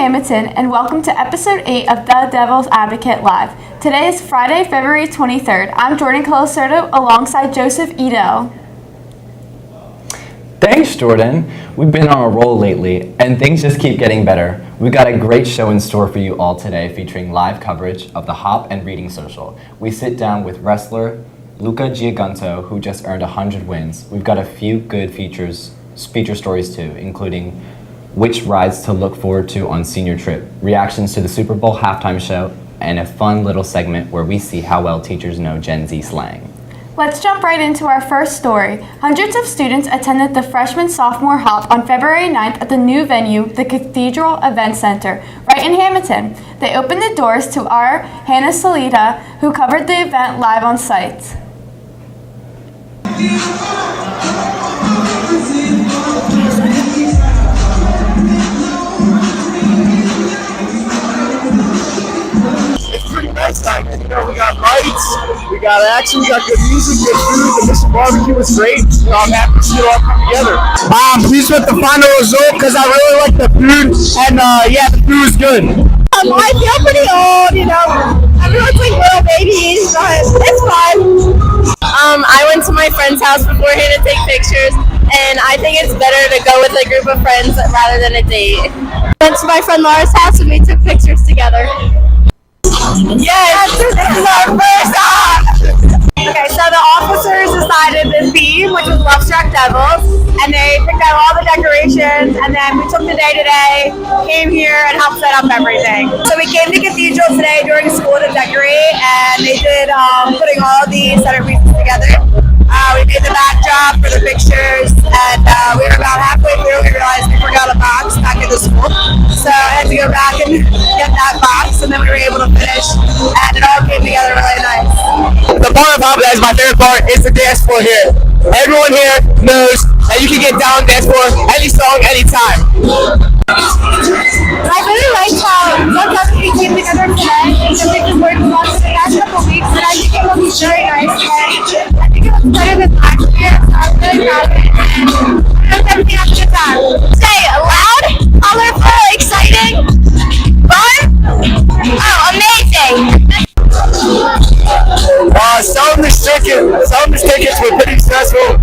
Hamilton, and welcome to episode 8 of The Devil's Advocate Live. Today is Friday, February 23rd. I'm Jordan Colasordo alongside Joseph Edo. Thanks, Jordan. We've been on a roll lately, and things just keep getting better. We've got a great show in store for you all today, featuring live coverage of the Hop and Reading Social. We sit down with wrestler Luca Giagunto, who just earned 100 wins. We've got a few good feature stories too, including which rides to look forward to on senior trip, reactions to the Super Bowl halftime show, and a fun little segment where we see how well teachers know Gen Z slang. Let's jump right into our first story. Hundreds of students attended the freshman-sophomore hop on February 9th at the new venue, the Cathedral Event Center, right in Hamilton. They opened the doors to our Hannah Salita, who covered the event live on site. You know, we got lights, we got action, we got good music, good food. The Mission Barbecue was great. I'm happy to see it all come together. I'm pleased with the final result because I really like the food, and the food was good. I feel pretty old, you know. Everyone's like little babies, but it's fun. I went to my friend's house beforehand to take pictures, and I think it's better to go with a group of friends rather than a date. Went to my friend Laura's house and we took pictures together. Yes, this is our first hop! Okay, so the officers decided the theme, which was Love Struck Devils, and they picked out all the decorations, and then we took the day today, came here, and helped set up everything. So we came to Cathedral today during school to decorate, and they did putting all the centerpieces together. We made the backdrop for the pictures, and we were about halfway through. We realized we forgot a box back at the school, so I had to go back and get that box, and then we were able to finish, and it all came together really nice. The part of Hop that is my favorite part is the dance floor here. Everyone here knows that you can get down on dance floor any song, anytime. I really liked how everything came together today. I think it worked well for the past couple weeks, and I think it will be very nice today. I think it was better than last year, so I'm really proud of it. And I hope everything has a good time. Say loud, colorful, exciting, fun. Oh, amazing! Some of the tickets were pretty stressful,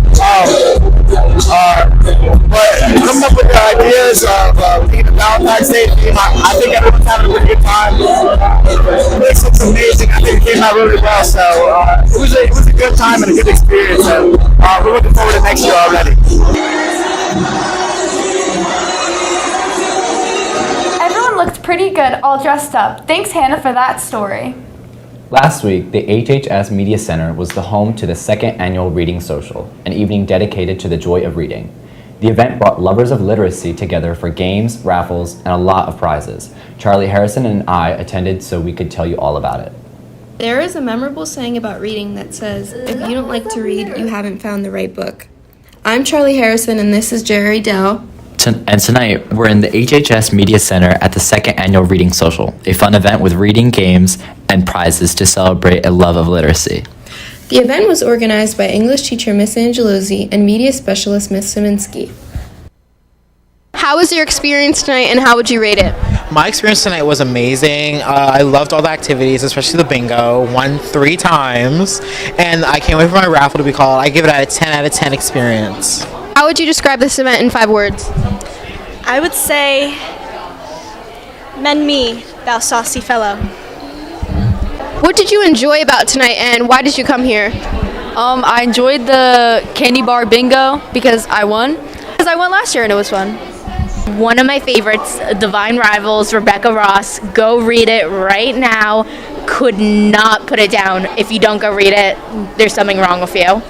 but coming up with the ideas of being the Valentine's Day theme, I think everyone's having a pretty good time. The place looks amazing. I think it came out really well, so it was a good time and a good experience, and we're looking forward to next year already. Everyone looked pretty good, all dressed up. Thanks, Hannah, for that story. Last week, the HHS Media Center was the home to the second annual Reading Social, an evening dedicated to the joy of reading. The event brought lovers of literacy together for games, raffles, and a lot of prizes. Charlie Harrison and I attended so we could tell you all about it. There is a memorable saying about reading that says, if you don't like to read, you haven't found the right book. I'm Charlie Harrison, and this is Jerry Dell. And tonight, we're in the HHS Media Center at the second annual Reading Social, a fun event with reading, games, and prizes to celebrate a love of literacy. The event was organized by English teacher Miss Angelozzi and media specialist Miss Szyminski. How was your experience tonight, and how would you rate it? My experience tonight was amazing. I loved all the activities, especially the bingo. Won 3 times, and I can't wait for my raffle to be called. I give it a 10 out of 10 experience. How would you describe this event in 5 words? I would say, mend me, thou saucy fellow. What did you enjoy about tonight, and why did you come here? I enjoyed the candy bar bingo because I won. Because I won last year and it was fun. One of my favorites, Divine Rivals, Rebecca Ross. Go read it right now. Could not put it down. If you don't go read it, there's something wrong with you.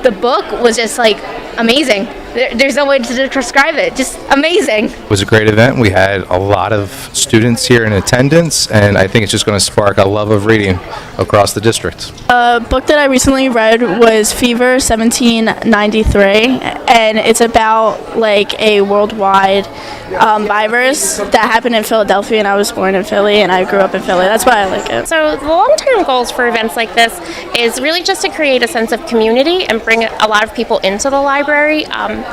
The book was just like amazing. There's no way to describe it. Just amazing. It was a great event. We had a lot of students here in attendance, and I think it's just going to spark a love of reading across the district. A book that I recently read was Fever 1793, and it's about like a worldwide virus that happened in Philadelphia, and I was born in Philly, and I grew up in Philly. That's why I like it. So the long-term goals for events like this is really just to create a sense of community and bring a lot of people into the library.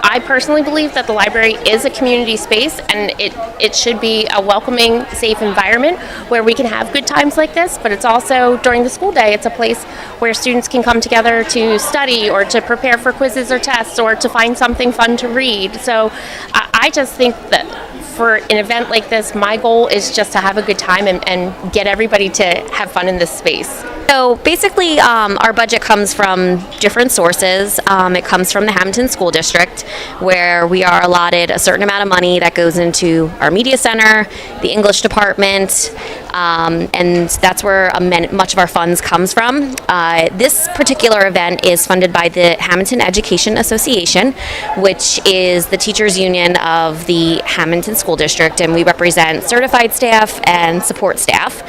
I personally believe that the library is a community space, and it should be a welcoming, safe environment where we can have good times like this, but it's also during the school day. It's a place where students can come together to study or to prepare for quizzes or tests or to find something fun to read. So I just think that for an event like this, my goal is just to have a good time and get everybody to have fun in this space. So basically, our budget comes from different sources. It comes from the Hamilton School District, where we are allotted a certain amount of money that goes into our media center, the English department, and that's where much of our funds comes from. This particular event is funded by the Hamilton Education Association, which is the teachers union of the Hamilton School District, and we represent certified staff and support staff.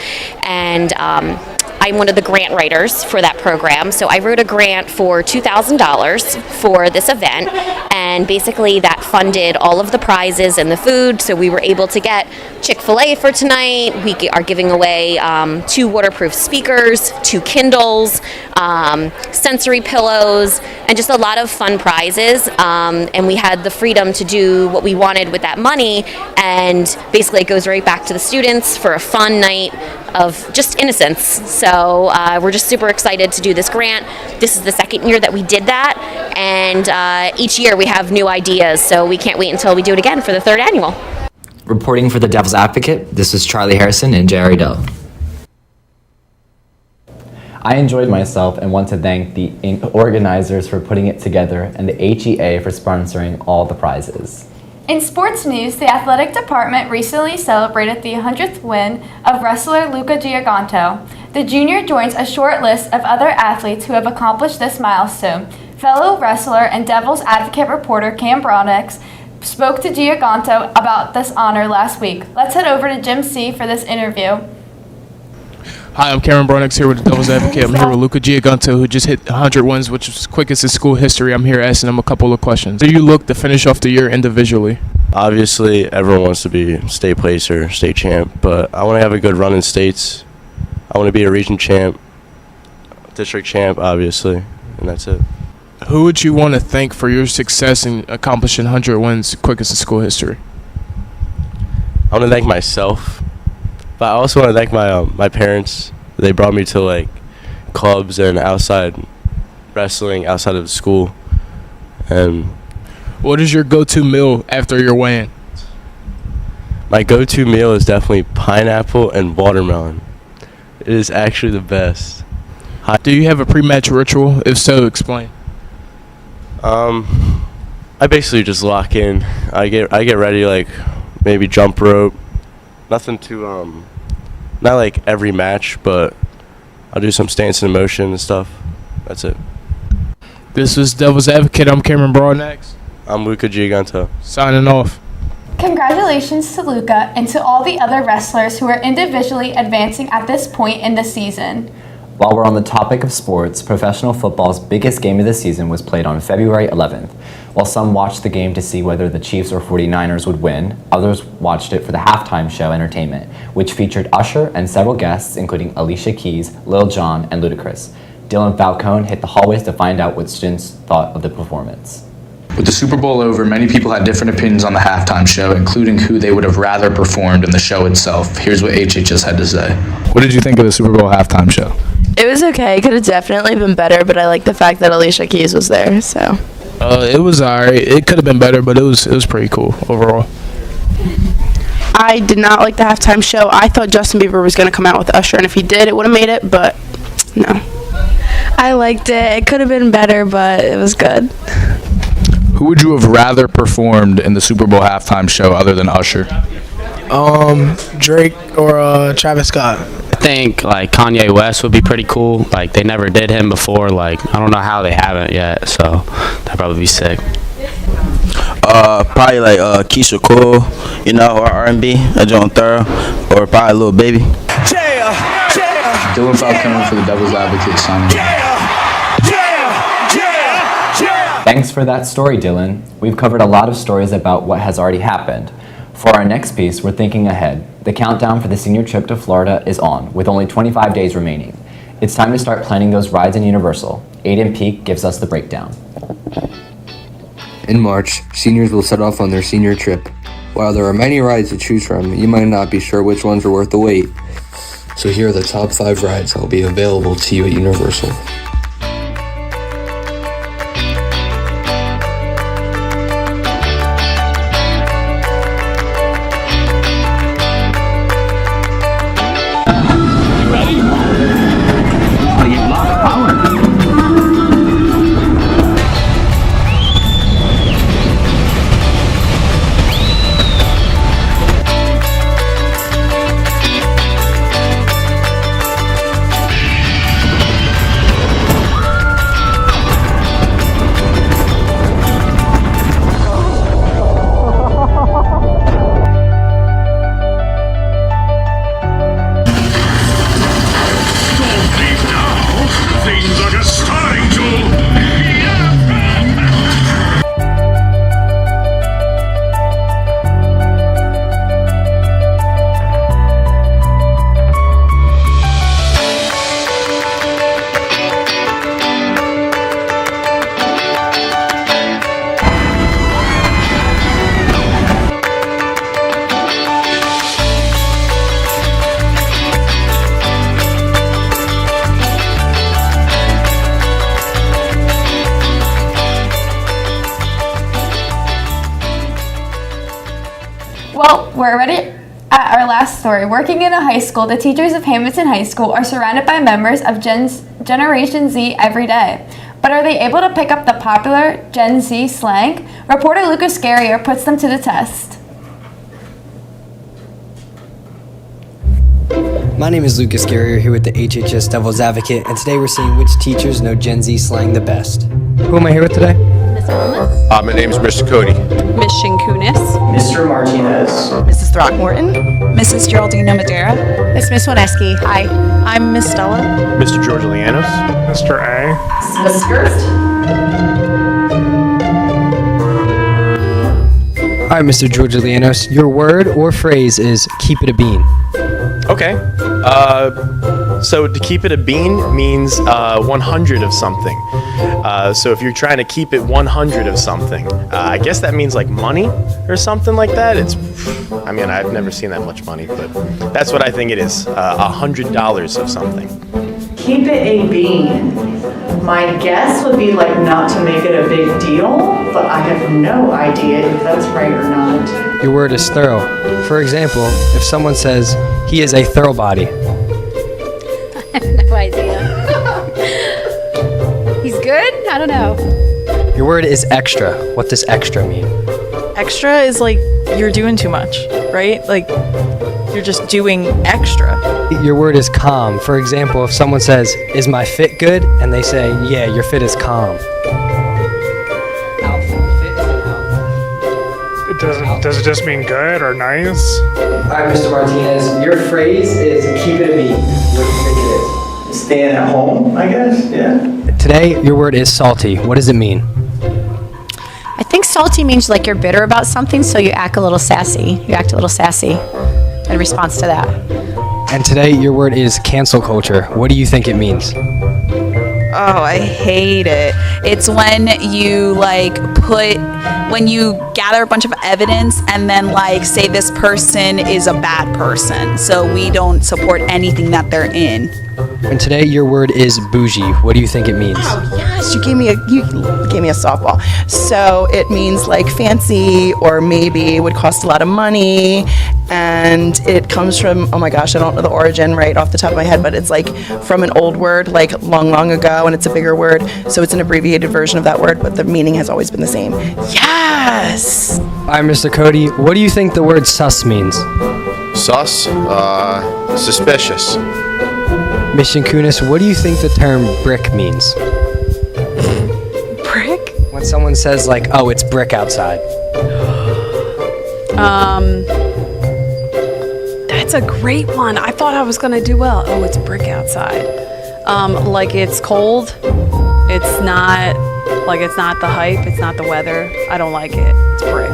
And I'm one of the grant writers for that program, so I wrote a grant for $2,000 for this event, and basically that funded all of the prizes and the food, so we were able to get Chick-fil-A for tonight. We are giving away 2 waterproof speakers, 2 Kindles, sensory pillows, and just a lot of fun prizes, and we had the freedom to do what we wanted with that money, and basically it goes right back to the students for a fun night of just innocence. So we're just super excited to do this grant. This is the second year that we did that, and each year we have new ideas, so we can't wait until we do it again for the 3rd annual. Reporting for the Devil's Advocate, this is Charlie Harrison and Jerry Dell. I enjoyed myself and want to thank the organizers for putting it together and the HEA for sponsoring all the prizes. In sports news, the athletic department recently celebrated the 100th win of wrestler Luca Giganto. The junior joins a short list of other athletes who have accomplished this milestone. Fellow wrestler and Devil's Advocate reporter Cam Bronex spoke to Giganto about this honor last week. Let's head over to Jim C. for this interview. Hi, I'm Cameron Bronex here with the Devil's Advocate. I'm here with Luca Giganto, who just hit 100 wins, which is quickest in school history. I'm here asking him a couple of questions. Do you look to finish off the year individually? Obviously, everyone wants to be state placer, state champ, but I want to have a good run in states. I want to be a region champ, district champ, obviously, and that's it. Who would you want to thank for your success in accomplishing 100 wins quickest in school history? I want to thank myself, but I also want to thank my parents. They brought me to like clubs and outside wrestling outside of school. And what is your go-to meal after your weigh-in? My go-to meal is definitely pineapple and watermelon. It is actually the best. Do you have a pre-match ritual? If so, explain. I basically just lock in. I get ready, like maybe jump rope. Nothing too not like every match, but I'll do some stance and motion and stuff. That's it. This was Devil's Advocate. I'm Cameron Bronex. I'm Luca Giganto. Signing off. Congratulations to Luca and to all the other wrestlers who are individually advancing at this point in the season. While we're on the topic of sports, professional football's biggest game of the season was played on February 11th. While some watched the game to see whether the Chiefs or 49ers would win, others watched it for the halftime show entertainment, which featured Usher and several guests, including Alicia Keys, Lil Jon, and Ludacris. Dylan Falcone hit the hallways to find out what students thought of the performance. With the Super Bowl over, many people had different opinions on the halftime show, including who they would have rather performed in the show itself. Here's what HHS had to say. What did you think of the Super Bowl halftime show? It was okay. It could have definitely been better, but I like the fact that Alicia Keys was there. So. It was alright. It could have been better, but it was pretty cool overall. I did not like the halftime show. I thought Justin Bieber was going to come out with Usher, and if he did, it would have made it, but no. I liked it. It could have been better, but it was good. Who would you have rather performed in the Super Bowl halftime show other than Usher? Drake or Travis Scott. I think like Kanye West would be pretty cool. Like they never did him before. Like I don't know how they haven't yet. So that'd probably be sick. Probably like Keisha Cole, you know, or R&B, a John Thorough, or probably Lil Baby. Dylan Falcone for the Devil's Advocate signing. Thanks for that story, Dylan. We've covered a lot of stories about what has already happened. For our next piece, we're thinking ahead. The countdown for the senior trip to Florida is on, with only 25 days remaining. It's time to start planning those rides in Universal. Aiden Peak gives us the breakdown. In March, seniors will set off on their senior trip. While there are many rides to choose from, you might not be sure which ones are worth the wait. So here are the top 5 rides that will be available to you at Universal. Well, we're already at our last story. Working in a high school, the teachers of Hamilton High School are surrounded by members of Generation Z every day. But are they able to pick up the popular Gen Z slang? Reporter Lucas Guerrier puts them to the test. My name is Lucas Guerrier here with the HHS Devil's Advocate, and today we're seeing which teachers know Gen Z slang the best. Who am I here with today? My name is Mr. Cody. Ms. Shinkunis. Mr. Martinez. Mrs. Throckmorton. Mrs. Geraldina Madera. It's Miss Wineski. Hi. I'm Miss Stella. Mr. George Lianos. Mr. A. Miss Skirst. All right, Mr. George Lianos, your word or phrase is keep it a bean. Okay. So to keep it a bean means 100 of something. So if you're trying to keep it 100 of something, I guess that means like money or something like that. I mean, I've never seen that much money, but that's what I think it is. $100 of something. Keep it a bean. My guess would be like not to make it a big deal, but I have no idea if that's right or not. Your word is thorough. For example, if someone says, he is a thorough body. I have no idea. He's good? I don't know. Your word is extra. What does extra mean? Extra is like you're doing too much, right? Like you're just doing extra. Your word is calm. For example, if someone says, is my fit good? And they say, yeah, your fit is calm. Does it just mean good or nice? All right, Mr. Martinez, your phrase is keep it a bean. What do you think it is? Staying at home, I guess, yeah. Today, your word is salty. What does it mean? I think salty means like you're bitter about something, so you act a little sassy. You act a little sassy in response to that. And today, your word is cancel culture. What do you think it means? Oh, I hate it. It's when you when you gather a bunch of evidence and then like say this person is a bad person, so we don't support anything that they're in. And today your word is bougie. What do you think it means? Oh yes, you gave me a softball. So it means like fancy, or maybe would cost a lot of money, and it comes from, oh my gosh, I don't know the origin right off the top of my head, but it's like from an old word like long ago, and it's a bigger word, so it's an abbreviated version of that word, but the meaning has always been the same. Yes! I'm Mr. Cody. What do you think the word sus means? Sus? Suspicious. Ms. Shinkunis, what do you think the term brick means? Brick? When someone says like, oh, it's brick outside. That's a great one. I thought I was gonna do well. Oh, it's brick outside. Like it's cold. It's not the hype. It's not the weather. I don't like it. It's brick.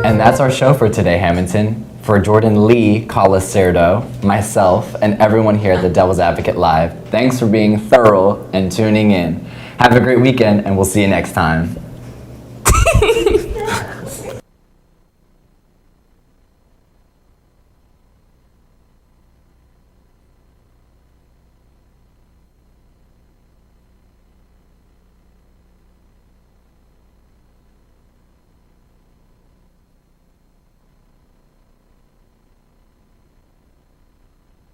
And that's our show for today, Hamilton. For Jordan Lee Colacerdo, myself, and everyone here at the Devil's Advocate Live, thanks for being thorough and tuning in. Have a great weekend, and we'll see you next time.